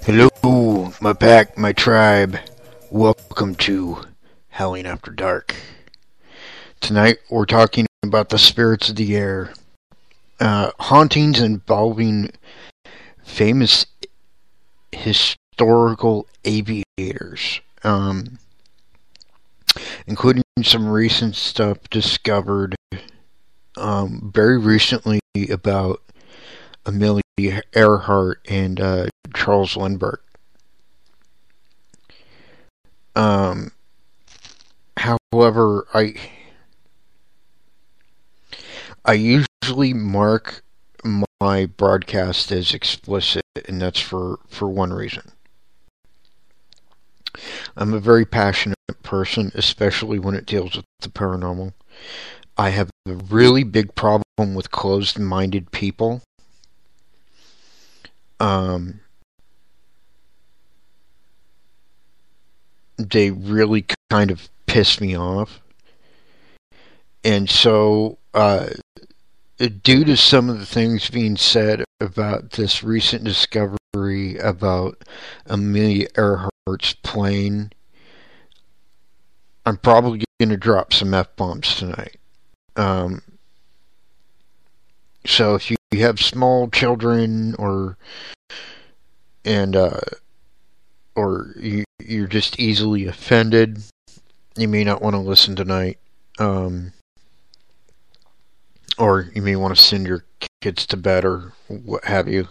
Hello, my pack, my tribe. Welcome to Howling After Dark. Tonight we're talking about the spirits of the air. Hauntings involving famous historical aviators. Including some recent stuff discovered very recently about Amelia Earhart and Charles Lindbergh. However, I usually mark my broadcast as explicit, and that's for one reason. I'm a very passionate person, especially when it deals with the paranormal. I have a really big problem with closed-minded people. They really kind of piss me off. And so, due to some of the things being said about this recent discovery about Amelia Earhart's plane, I'm probably going to drop some F-bombs tonight. So if you have small children or you're just easily offended, you may not want to listen tonight. Or you may want to send your kids to bed or what have you.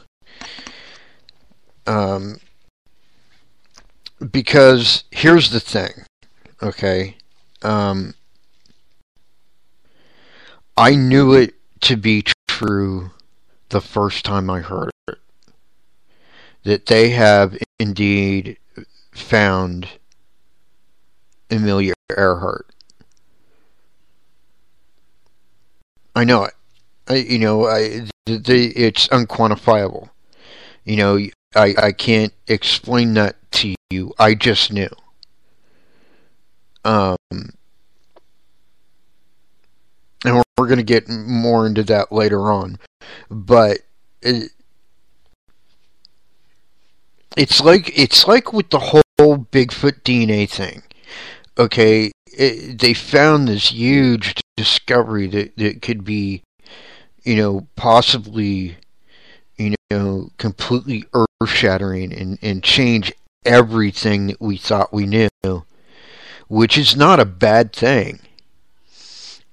Because here's the thing, okay? I knew it to be true the first time I heard it. That they have indeed found Amelia Earhart. I know it. It's unquantifiable. I can't explain that to you. I just knew. And we're going to get more into that later on. But it's like with the whole Bigfoot DNA thing. Okay, they found this huge discovery that could be, possibly, completely earth-shattering and change everything that we thought we knew, which is not a bad thing.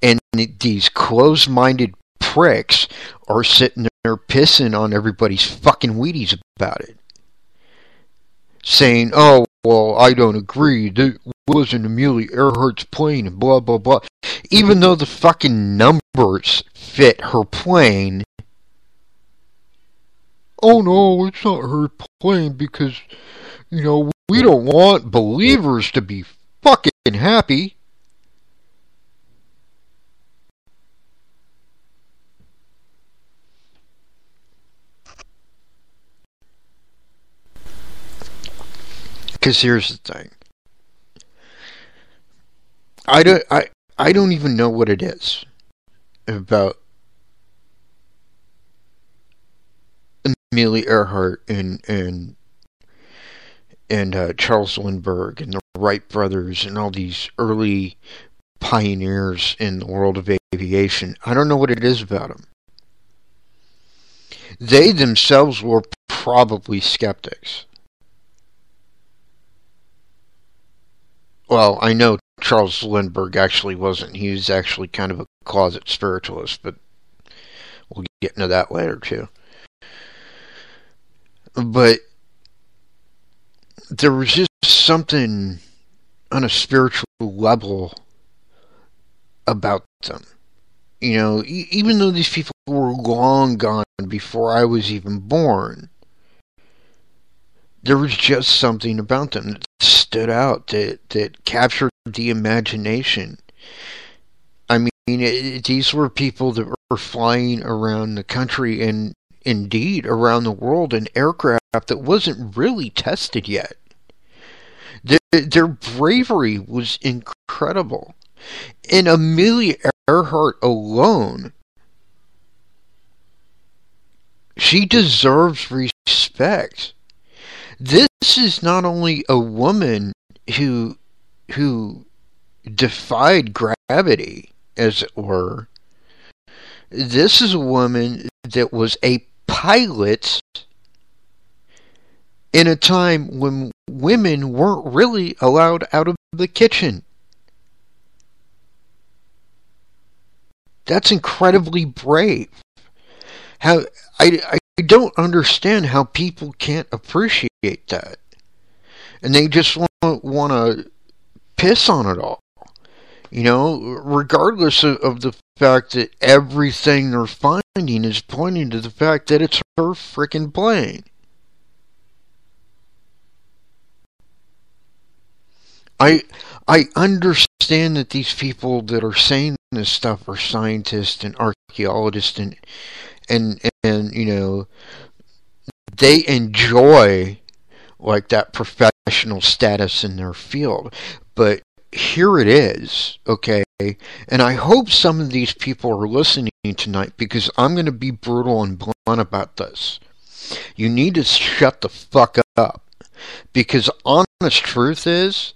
And these closed-minded pricks are sitting there pissing on everybody's fucking Wheaties about it. Saying, oh, well, I don't agree. That wasn't Amelia Earhart's plane and blah, blah, blah. Even though the fucking numbers fit her plane. Oh, no, it's not her plane because, we don't want believers to be fucking happy. Because here's the thing. I don't even know what it is about Amelia Earhart and Charles Lindbergh and the Wright brothers and all these early pioneers in the world of aviation. I don't know what it is about them. They themselves were probably skeptics. Well, I know Charles Lindbergh actually wasn't. He was actually kind of a closet spiritualist, but we'll get into that later too. But there was just something on a spiritual level about them. Even though these people were long gone before I was even born, there was just something about them that stood out, that captured the imagination. I mean, these were people that were flying around the country and indeed around the world in aircraft that wasn't really tested yet. Their bravery was incredible. And Amelia Earhart alone, she deserves respect. This is not only a woman who who defied gravity, as it were. This is a woman that was a pilot in a time when women weren't really allowed out of the kitchen. That's incredibly brave. How I don't understand how people can't appreciate that, and they just want to piss on it all. You know, regardless of the fact that everything they're finding is pointing to the fact that it's her frickin' plane. I understand that these people that are saying this stuff are scientists and archaeologists and you know, they enjoy like that professional status in their field. But here it is, okay? And I hope some of these people are listening tonight, because I'm going to be brutal and blunt about this. You need to shut the fuck up. Because honest truth is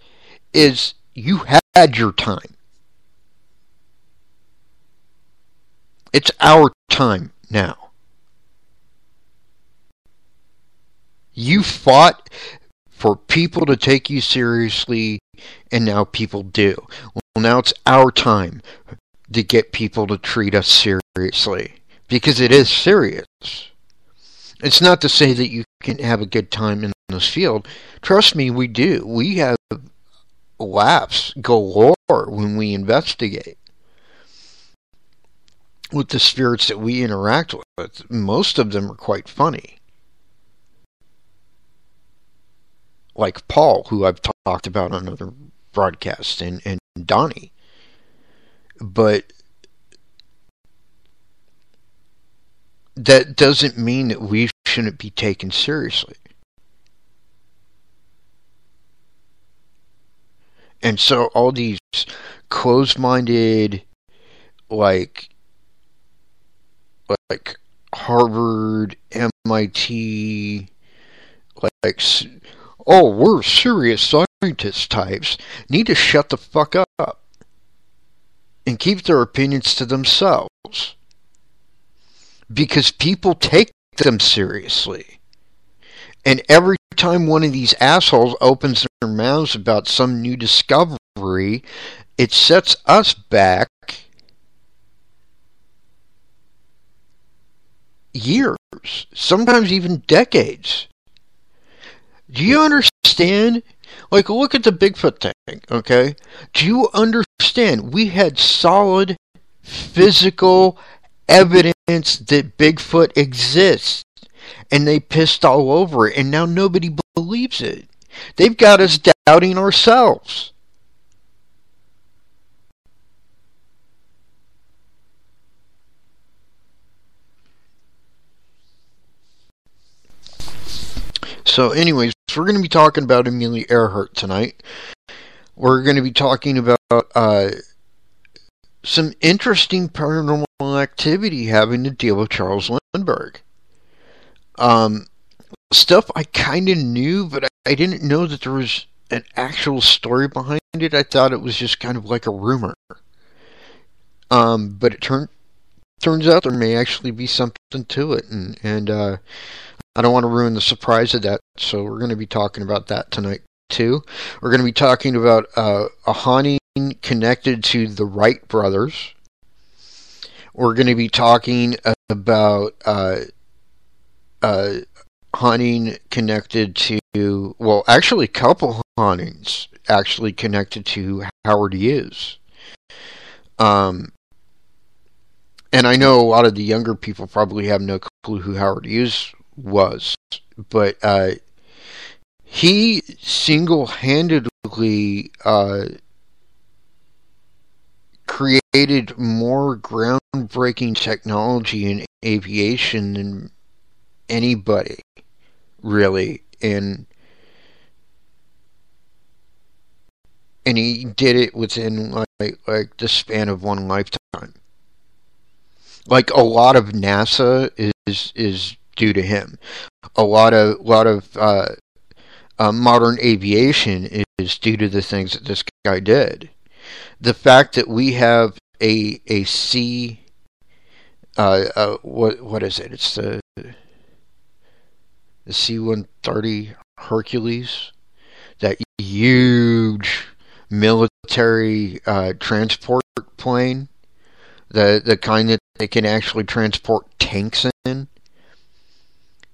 you had your time. It's our time now. You fought for people to take you seriously, and now people do. Well, now it's our time to get people to treat us seriously, because it is serious. It's not to say that you can have a good time in this field. Trust me, we do. We have laughs galore when we investigate with the spirits that we interact with. Most of them are quite funny. Like Paul, who I've talked about on other broadcasts, and Donnie. But that doesn't mean that we shouldn't be taken seriously. And so all these closed-minded, like Harvard, MIT, like, oh, we're serious scientist types, need to shut the fuck up and keep their opinions to themselves. Because people take them seriously. And every time one of these assholes opens their mouths about some new discovery, it sets us back years, sometimes even decades. Do you understand? Like, look at the Bigfoot thing, okay? Do you understand? We had solid physical evidence that Bigfoot exists, and they pissed all over it, and now nobody believes it. They've got us doubting ourselves. So anyways, we're going to be talking about Amelia Earhart tonight. We're going to be talking about some interesting paranormal activity having to deal with Charles Lindbergh. Stuff I kind of knew, but I didn't know that there was an actual story behind it. I thought it was just kind of like a rumor. But it turns out there may actually be something to it, and I don't want to ruin the surprise of that, so we're going to be talking about that tonight too. We're going to be talking about a haunting connected to the Wright brothers. We're going to be talking about haunting connected to, well, actually a couple hauntings actually connected to Howard Hughes. And I know a lot of the younger people probably have no clue who Howard Hughes was, but he single-handedly created more groundbreaking technology in aviation than anybody, really, and he did it within like the span of one lifetime. Like, a lot of NASA is due to him. A lot of modern aviation is due to the things that this guy did. The fact that we have a C, what is it? It's the C-130 Hercules, that huge military transport plane, the kind that they can actually transport tanks in.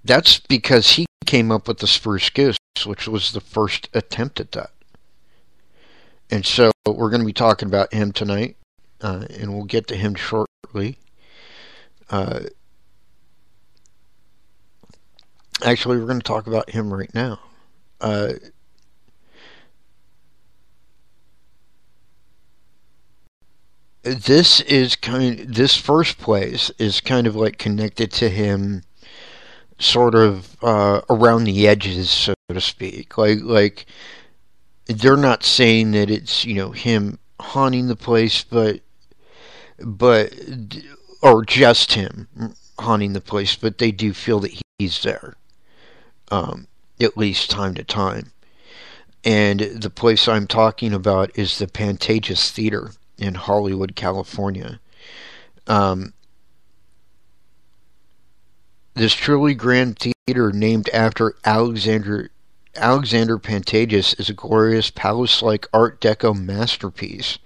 That's because he came up with the Spruce Goose, which was the first attempt at that. And so we're going to be talking about him tonight, and we'll get to him shortly. Actually, we're going to talk about him right now. This first place is kind of like connected to him, sort of around the edges, so to speak. Like they're not saying that it's him haunting the place, but or just him haunting the place, but they do feel that he's there, at least time to time. And the place I'm talking about is the Pantages Theater in Hollywood, California. This truly grand theater, named after Alexander Pantages, is a glorious palace-like Art Deco masterpiece.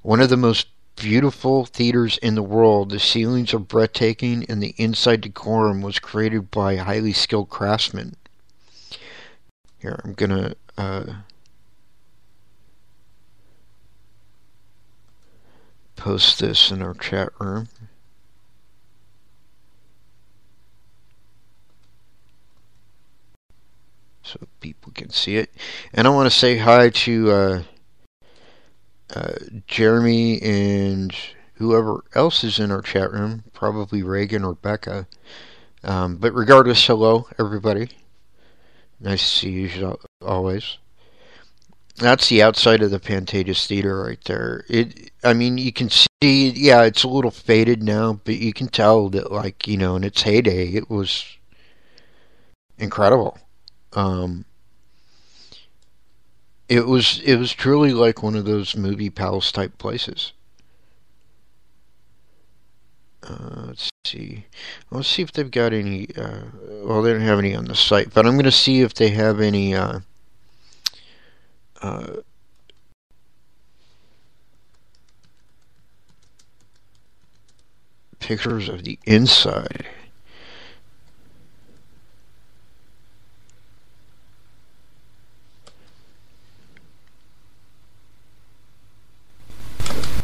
One of the most beautiful theaters in the world. The ceilings are breathtaking, and the inside decorum was created by highly skilled craftsmen. Here, I'm gonna post this in our chat room. So people can see it. And I want to say hi to Jeremy and whoever else is in our chat room, probably Reagan or Becca. But regardless, hello, everybody. Nice to see you always. That's the outside of the Pantages Theater right there. You can see, yeah, it's a little faded now, but you can tell that, like, in its heyday, it was incredible. It was truly like one of those movie palace type places. Let's see. Let's see if they've got any. Well, they don't have any on the site, but I'm going to see if they have any pictures of the inside.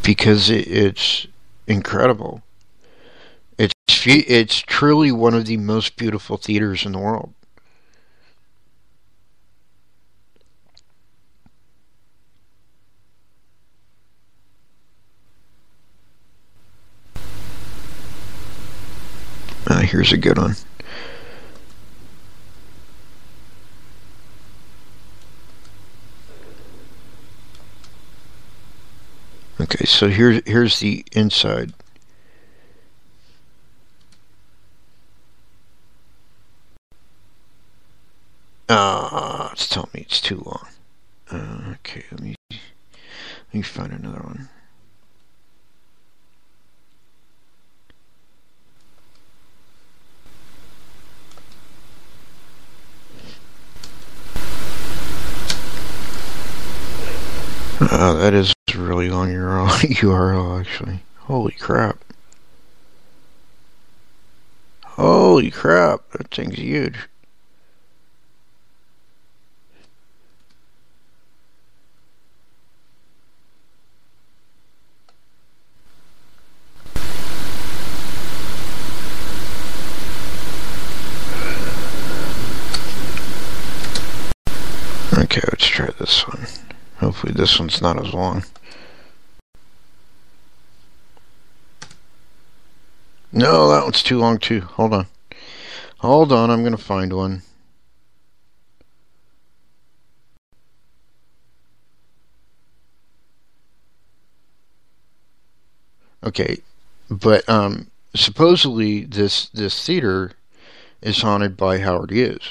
Because it's incredible. It's truly one of the most beautiful theaters in the world. Here's a good one. Okay, so here's the inside. It's telling me it's too long. Okay, let me find another one. That is a really long URL, actually. Holy crap. Holy crap, that thing's huge. Okay, let's try this one. Hopefully this one's not as long. No, that one's too long too. Hold on. Hold on, I'm going to find one. Okay, but supposedly this theater is haunted by Howard Hughes.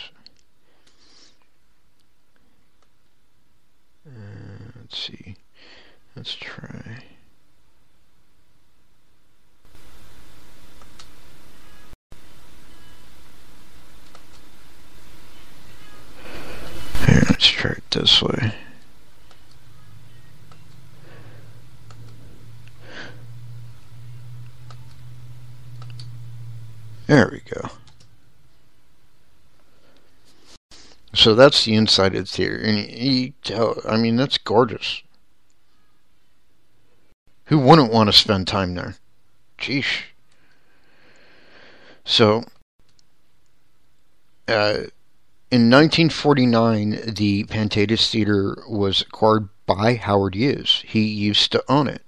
Let's see. Let's try. Here, let's try it this way. There we go. So that's the inside of the theater, and I mean, that's gorgeous. Who wouldn't want to spend time there? Jeesh. So, in 1949, the Pantages Theater was acquired by Howard Hughes. He used to own it.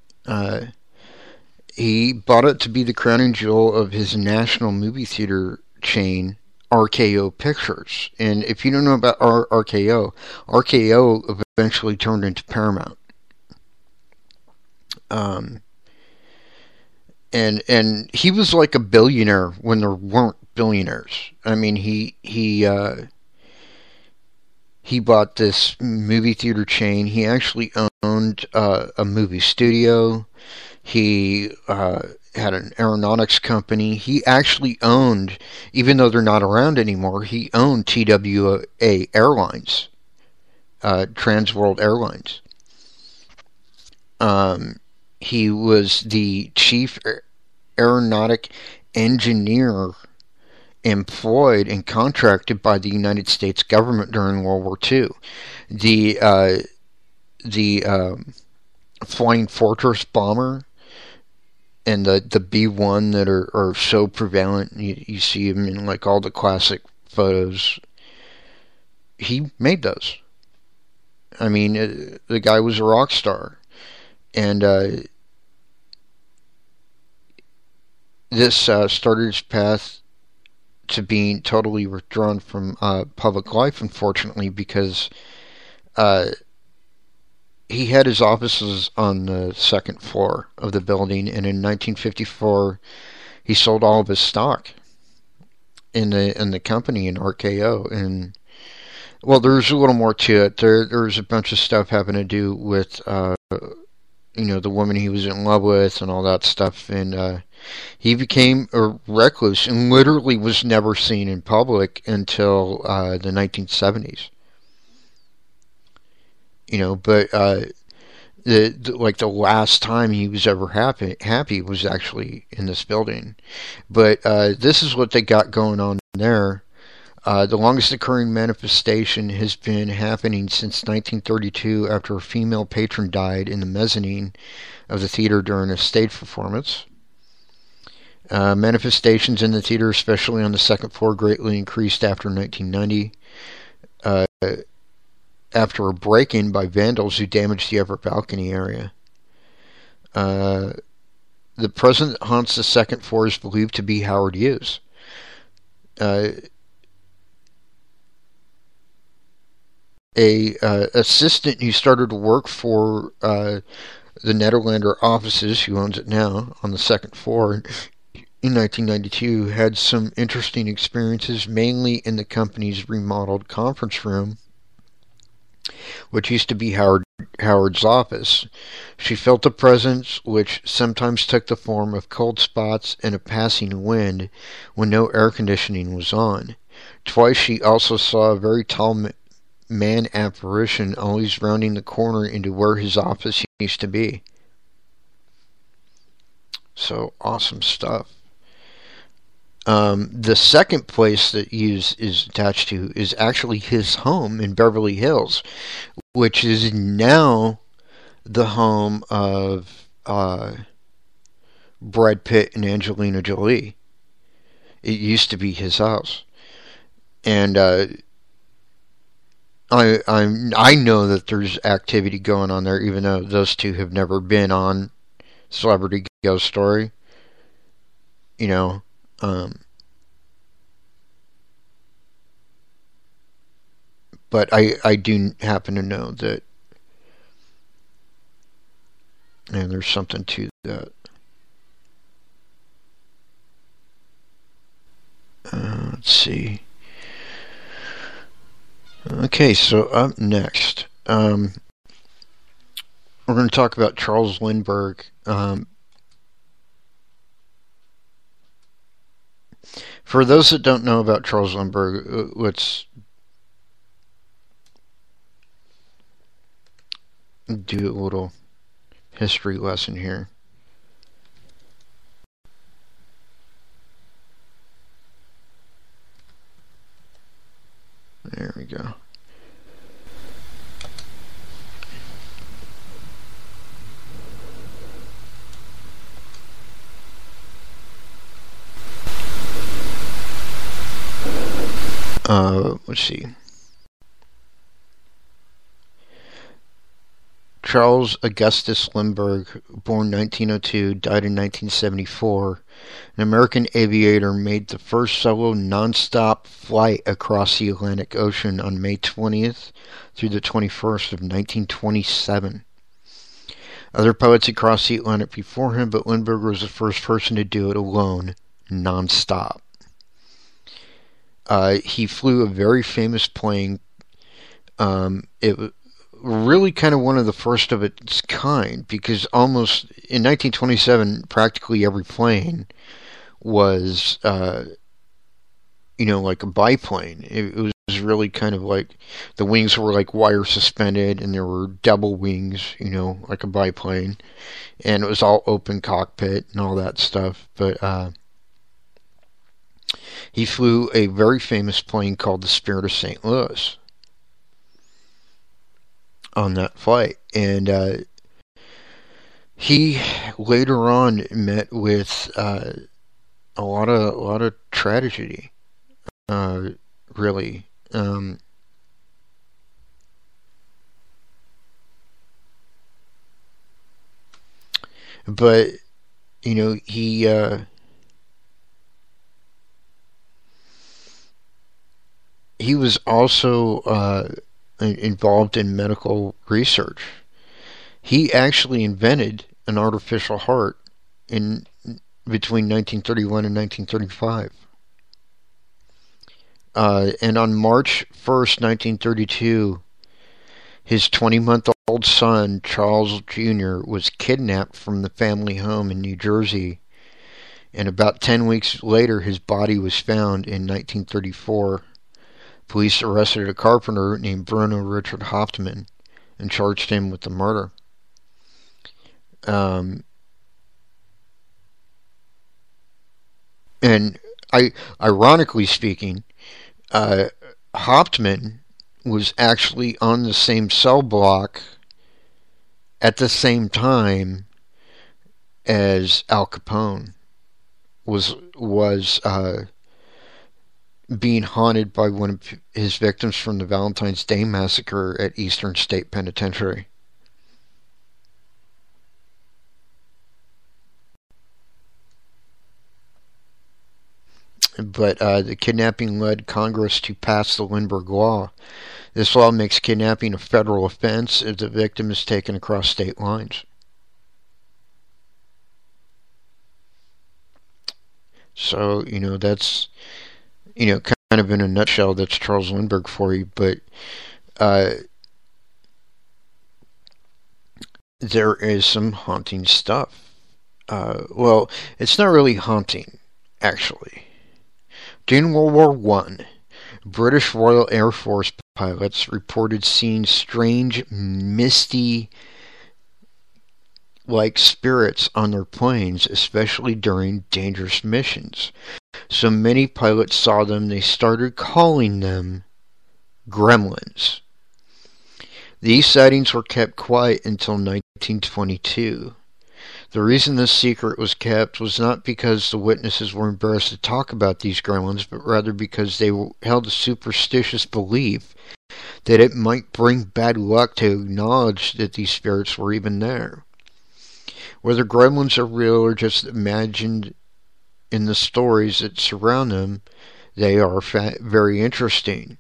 He bought it to be the crowning jewel of his national movie theater chain, RKO Pictures. And if you don't know about RKO, RKO eventually turned into Paramount. And he was like a billionaire when there weren't billionaires. I mean, he bought this movie theater chain. He actually owned a movie studio. He had an aeronautics company. He actually owned, even though they're not around anymore, he owned TWA Airlines, Trans World Airlines. He was the chief aeronautic engineer employed and contracted by the United States government during World War II. The Flying Fortress bomber and the B-1 that are so prevalent, you see them in like all the classic photos. He made those. I mean, the guy was a rock star. And this started his path to being totally withdrawn from public life, unfortunately, because he had his offices on the second floor of the building, and in 1954 he sold all of his stock in the company in RKO. And well, there's a little more to it. There's a bunch of stuff having to do with the woman he was in love with and all that stuff, and he became a recluse and literally was never seen in public until the 1970s. But the last time he was ever happy was actually in this building. But this is what they got going on there. The longest occurring manifestation has been happening since 1932 after a female patron died in the mezzanine of the theater during a stage performance. Manifestations in the theater, especially on the second floor, greatly increased after 1990. After a break-in by vandals who damaged the upper balcony area. The presence that haunts the second floor is believed to be Howard Hughes. A assistant who started to work for the Nederlander offices, who owns it now, on the second floor in 1992, had some interesting experiences, mainly in the company's remodeled conference room, which used to be Howard's office. She felt a presence which sometimes took the form of cold spots and a passing wind when no air conditioning was on. Twice she also saw a very tall man apparition always rounding the corner into where his office used to be. So, awesome stuff. The second place that Hughes is attached to is actually his home in Beverly Hills, which is now the home of Brad Pitt and Angelina Jolie. It used to be his house. And I know that there's activity going on there, even though those two have never been on Celebrity Ghost Story. But I do happen to know that, and there's something to that. Let's see. Okay, so up next, we're going to talk about Charles Lindbergh. For those that don't know about Charles Lindbergh, let's do a little history lesson here. There we go. Let's see. Charles Augustus Lindbergh, born 1902, died in 1974, an American aviator, made the first solo non-stop flight across the Atlantic Ocean on May 20th through the 21st of 1927. Other pilots had crossed the Atlantic before him, but Lindbergh was the first person to do it alone, non-stop. He flew a very famous plane. It was really kind of one of the first of its kind, because almost in 1927, practically every plane was, like a biplane. It was really kind of like the wings were like wire suspended, and there were double wings, like a biplane, and it was all open cockpit and all that stuff. But he flew a very famous plane called the Spirit of St. Louis on that flight, and he later on met with a lot of tragedy, really. But he was also involved in medical research. He actually invented an artificial heart in between 1931 and 1935. And on March 1st, 1932, his 20-month-old son, Charles Jr., was kidnapped from the family home in New Jersey. And about 10 weeks later, his body was found in 1934. Police arrested a carpenter named Bruno Richard Hauptmann and charged him with the murder. And ironically speaking, Hauptmann was actually on the same cell block at the same time as Al Capone was being haunted by one of his victims from the Valentine's Day Massacre at Eastern State Penitentiary. But the kidnapping led Congress to pass the Lindbergh Law. This law makes kidnapping a federal offense if the victim is taken across state lines. So, that's, kind of in a nutshell, that's Charles Lindbergh for you. But there is some haunting stuff. Well, it's not really haunting, actually. During World War I, British Royal Air Force pilots reported seeing strange, misty-like spirits on their planes, especially during dangerous missions. So many pilots saw them, they started calling them gremlins. These sightings were kept quiet until 1922. The reason this secret was kept was not because the witnesses were embarrassed to talk about these gremlins, but rather because they held a superstitious belief that it might bring bad luck to acknowledge that these spirits were even there. Whether gremlins are real or just imagined in the stories that surround them, they are very interesting.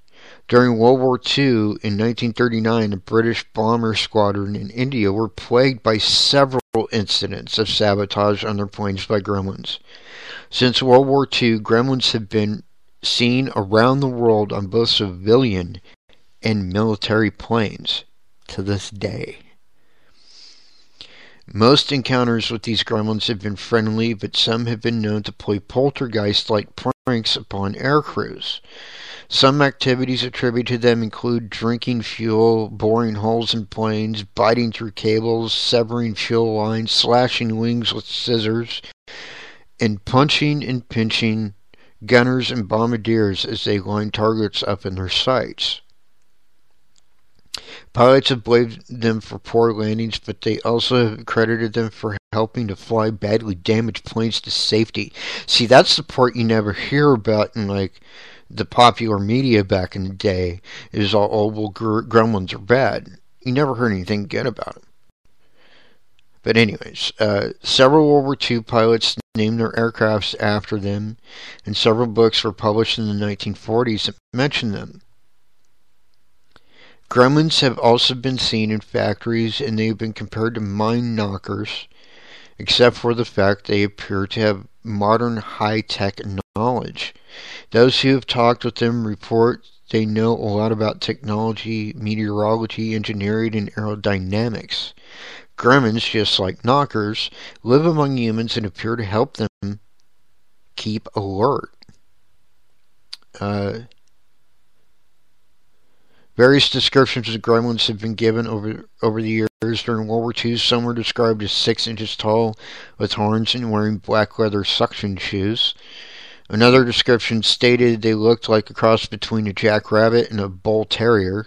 During World War II, in 1939, a British bomber squadron in India were plagued by several incidents of sabotage on their planes by gremlins. Since World War II, gremlins have been seen around the world on both civilian and military planes to this day. Most encounters with these gremlins have been friendly, but some have been known to play poltergeist-like pranks upon air crews. Some activities attributed to them include drinking fuel, boring holes in planes, biting through cables, severing fuel lines, slashing wings with scissors, and punching and pinching gunners and bombardiers as they line targets up in their sights. Pilots have blamed them for poor landings, but they also have credited them for helping to fly badly damaged planes to safety. See, that's the part you never hear about in, like, the popular media back in the day, is all, oh, well, gremlins are bad. You never heard anything good about them. But anyways, several World War II pilots named their aircrafts after them, and several books were published in the 1940s that mention them. Gremlins have also been seen in factories, and they have been compared to mine knockers, except for the fact they appear to have modern high-tech knowledge. Those who have talked with them report they know a lot about technology, meteorology, engineering, and aerodynamics. Gremlins, just like knockers, live among humans and appear to help them keep alert. Various descriptions of gremlins have been given over the years. During World War II, some were described as 6 inches tall with horns and wearing black leather suction shoes. Another description stated they looked like a cross between a jackrabbit and a bull terrier.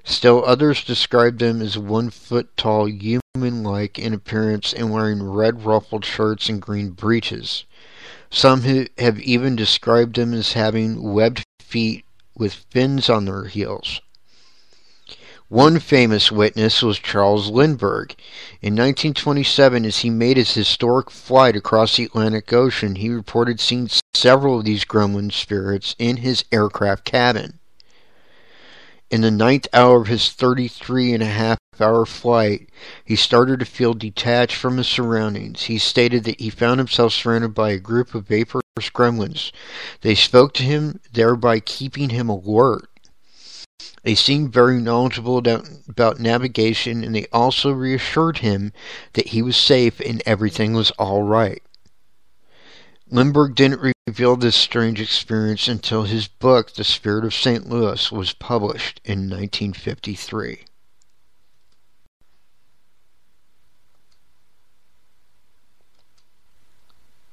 Still others described them as 1 foot tall, human-like in appearance and wearing red ruffled shirts and green breeches. Some have even described them as having webbed feet with fins on their heels. One famous witness was Charles Lindbergh. In 1927, as he made his historic flight across the Atlantic Ocean, he reported seeing several of these gremlin spirits in his aircraft cabin. In the 9th hour of his 33-and-a-half-hour flight, he started to feel detached from his surroundings. He stated that he found himself surrounded by a group of vaporous gremlins. They spoke to him, thereby keeping him alert. They seemed very knowledgeable about navigation, and they also reassured him that he was safe and everything was all right. Lindbergh didn't reveal this strange experience until his book, The Spirit of St. Louis, was published in 1953.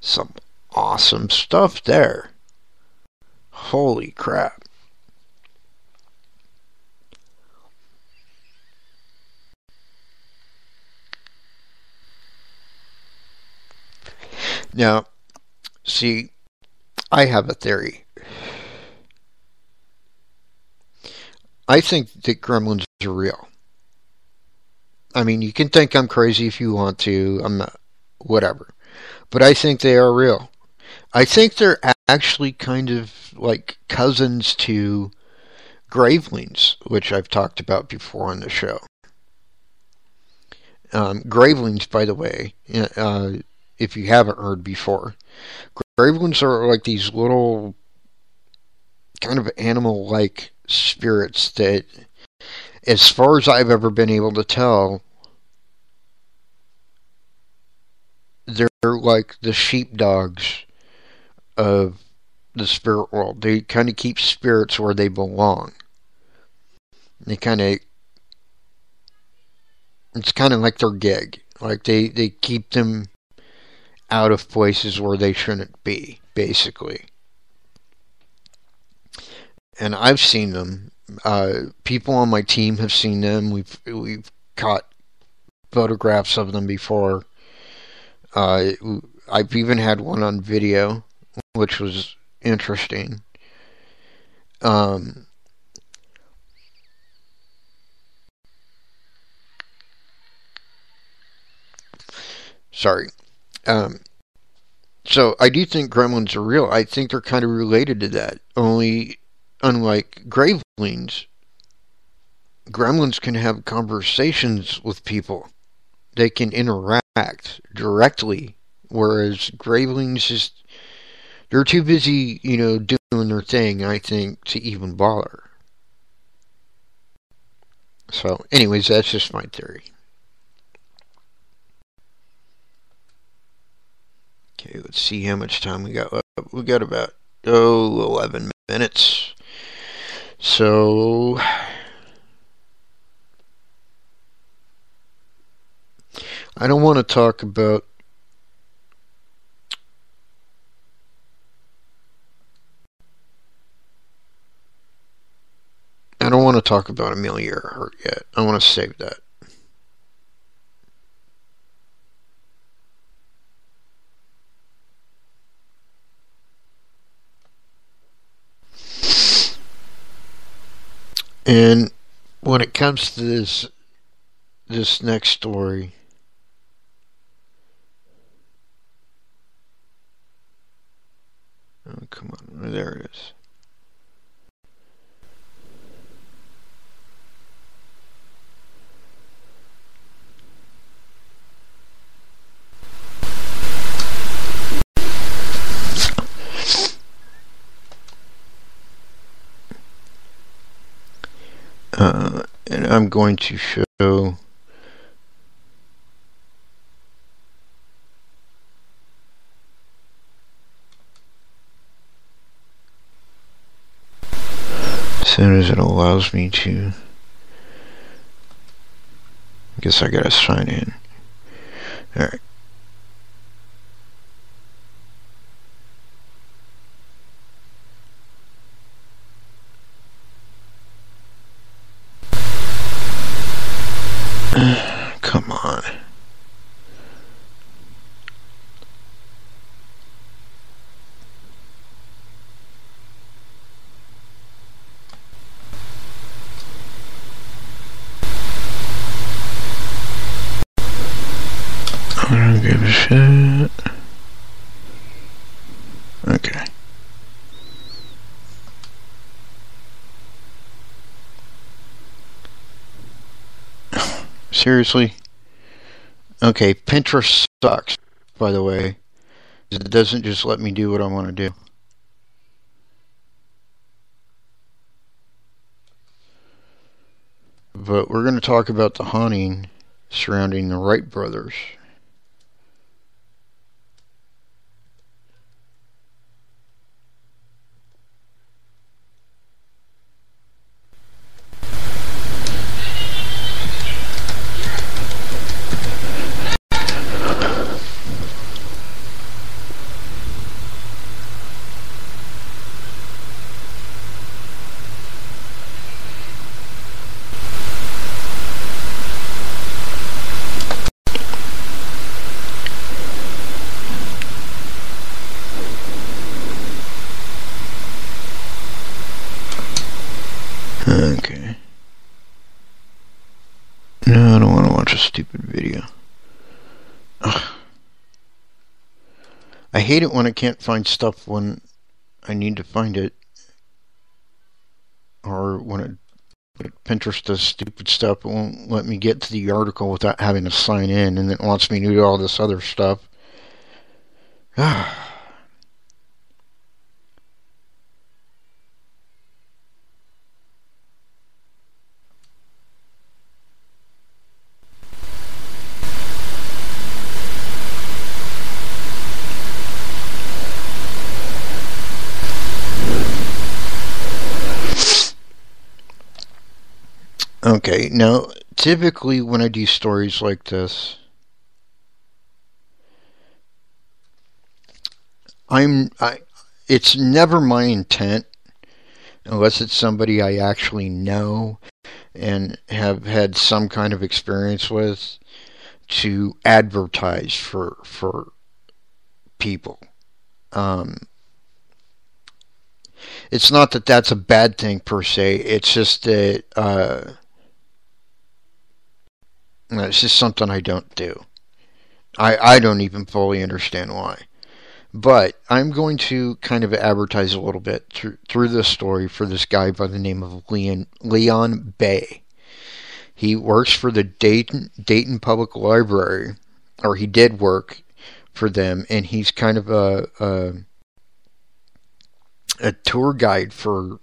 Some awesome stuff there. Holy crap. Now, see, I have a theory. I think that gremlins are real. I mean, you can think I'm crazy if you want to. I'm not. Whatever. But I think they are real. I think they're actually kind of like cousins to gravelings, which I've talked about before on the show. Gravelings, by the way, if you haven't heard before, gravelings are like these little kind of animal-like spirits that, as far as I've ever been able to tell, they're like the sheepdogs of the spirit world. They kind of keep spirits where they belong. They kind of, it's kind of like their gig. Like they keep them out of places where they shouldn't be, basically. And I've seen them. People on my team have seen them. We've caught photographs of them before. I've even had one on video, which was interesting. Sorry. So I do think gremlins are real. I think they're kind of related to that. Only, unlike gravelings, gremlins can have conversations with people. They can interact directly, whereas gravelings just, they're too busy, doing their thing, I think, to even bother. So, anyways, that's just my theory. Okay, let's see how much time we got left. We got about 11 minutes. So I don't want to talk about Amelia Earhart yet. I want to save that. And when it comes to this next story, oh, come on, there it is. And I'm going to show as soon as it allows me to. I guess I gotta sign in. Alright. Come on. I don't give a shit. Okay. Seriously? Okay, Pinterest sucks, by the way. It doesn't just let me do what I want to do. But we're going to talk about the haunting surrounding the Wright brothers. Okay. No, I don't want to watch a stupid video. Ugh. I hate it when I can't find stuff when I need to find it. Or when Pinterest does stupid stuff, it won't let me get to the article without having to sign in, and it wants me to do all this other stuff. Okay, now, typically when I do stories like this, it's never my intent, unless it's somebody I actually know and have had some kind of experience with, to advertise for people. It's not that that's a bad thing per se. It's just that it's just something I don't do. I don't even fully understand why. But I'm going to kind of advertise a little bit through this story for this guy by the name of Leon Bay. He works for the Dayton Public Library, or he did work for them, and he's kind of a tour guide for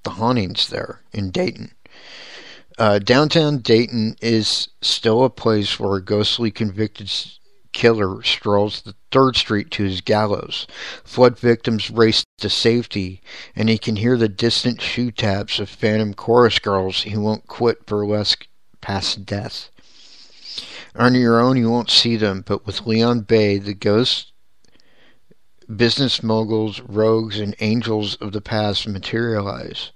the hauntings there in Dayton. Downtown Dayton is still a place where ghostly convicted killer strolls the 3rd Street to his gallows. Flood victims race to safety, and he can hear the distant shoe taps of phantom chorus girls who won't quit burlesque past death. On your own, you won't see them, but with Leon Bay, the ghosts, business moguls, rogues, and angels of the past materialize.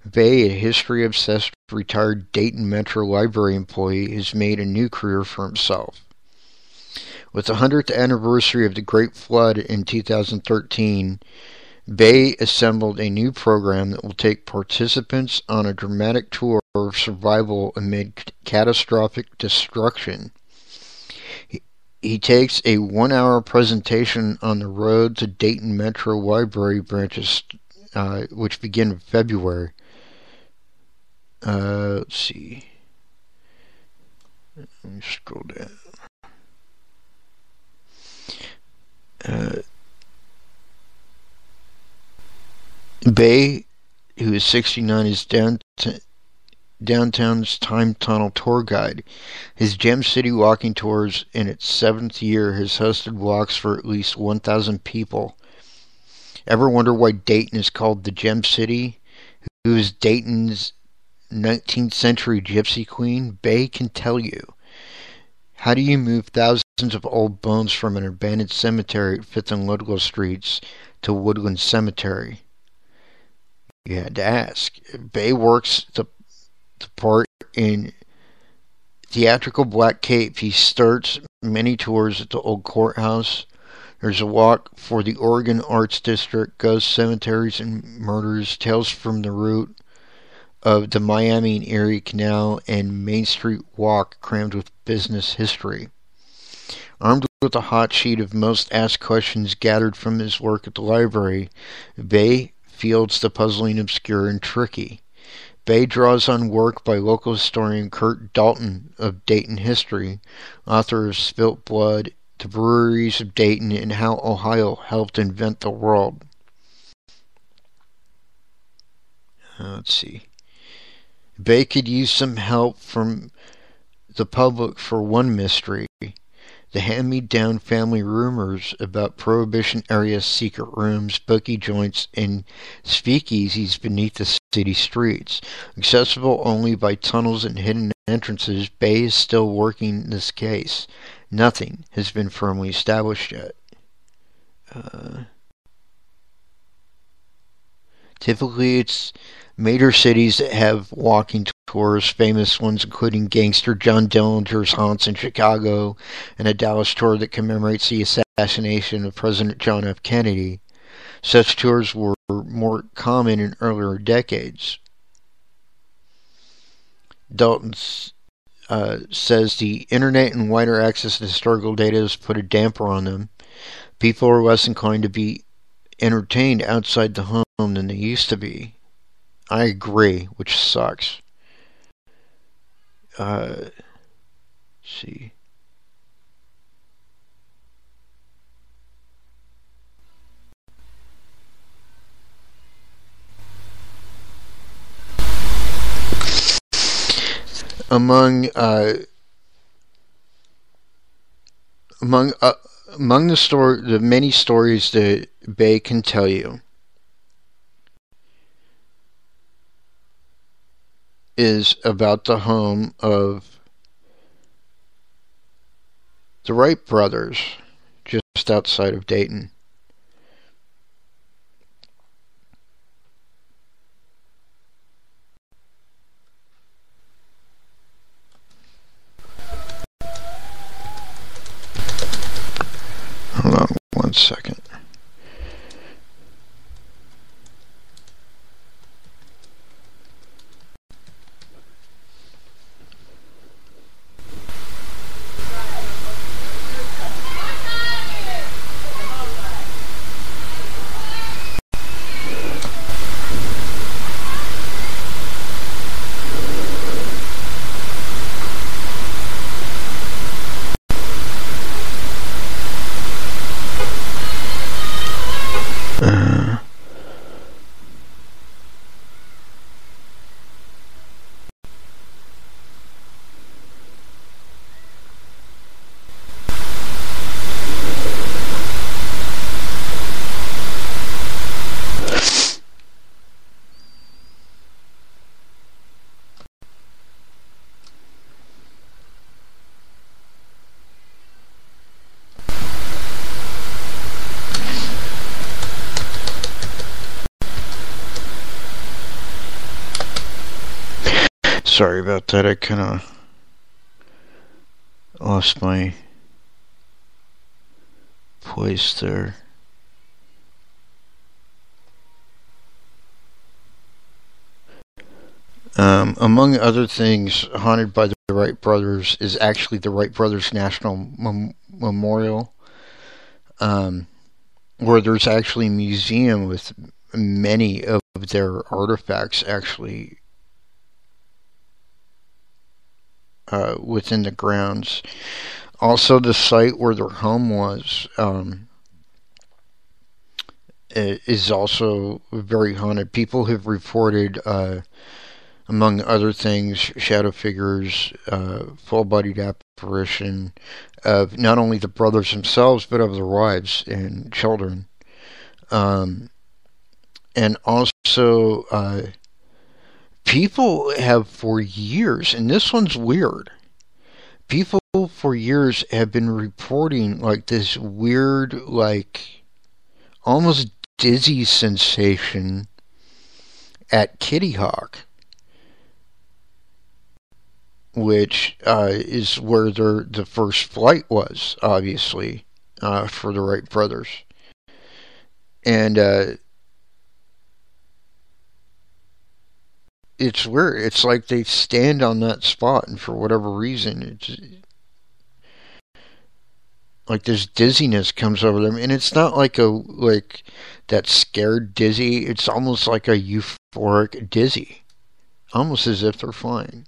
Bay, a history-obsessed retired Dayton Metro Library employee, has made a new career for himself. With the 100th anniversary of the Great Flood in 2013, Bay assembled a new program that will take participants on a dramatic tour of survival amid catastrophic destruction. He takes a 1-hour presentation on the road to Dayton Metro Library branches, which begin in February. Let's see. Let me scroll down. Bay, who is 69, is downtown's time tunnel tour guide. His Gem City walking tours in its 7th year has hosted walks for at least 1,000 people. Ever wonder why Dayton is called the Gem City? Who is Dayton's 19th century gypsy queen? Bay can tell you. How do you move thousands of old bones from an abandoned cemetery at 5th and Ludlow Streets to Woodland Cemetery? You had to ask. Bay works the part in theatrical black cape. He starts many tours at the old courthouse. There's a walk for the Oregon Arts District, ghosts, cemeteries, and murders, tales from the route of the Miami and Erie Canal, and Main Street Walk crammed with business history. Armed with a hot sheet of most asked questions gathered from his work at the library, Bay fields the puzzling, obscure, and tricky. Bay draws on work by local historian Kurt Dalton of Dayton History, author of Spilt Blood, The Breweries of Dayton, and How Ohio Helped Invent the World. Let's see. Bay could use some help from the public for one mystery: the hand-me-down family rumors about Prohibition-era secret rooms, bookie joints, and speakeasies beneath the city streets. Accessible only by tunnels and hidden entrances, Bay is still working this case. Nothing has been firmly established yet. Typically, it's major cities that have walking tours, famous ones including gangster John Dillinger's haunts in Chicago, and a Dallas tour that commemorates the assassination of President John F. Kennedy. Such tours were more common in earlier decades. Dalton says the internet and wider access to historical data has put a damper on them. People are less inclined to be entertained outside the home than they used to be. I agree, which sucks. See. Among the many stories that Bay can tell you is about the home of the Wright brothers, just outside of Dayton. Hold on 1 second. Sorry about that. I kind of lost my place there. Among other things, Haunted by the Wright Brothers is actually the Wright Brothers National Memorial, where there's actually a museum with many of their artifacts actually within the grounds. Also, the site where their home was is also very haunted. People have reported, among other things, shadow figures, full-bodied apparition of not only the brothers themselves, but of their wives and children. And also, people have for years, and this one's weird, people for years have been reporting like this weird, like almost dizzy sensation at Kitty Hawk, which is where the first flight was, obviously, for the Wright brothers. And it's weird. It's like they stand on that spot, and for whatever reason, it's like this dizziness comes over them, and it's not like that scared dizzy. It's almost like a euphoric dizzy, almost as if they're flying.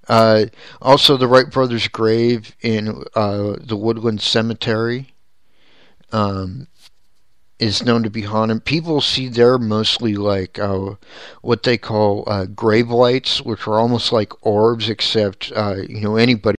Also, the Wright brothers' grave in the Woodland Cemetery is known to be haunted. People see there mostly like what they call grave lights, which are almost like orbs, except anybody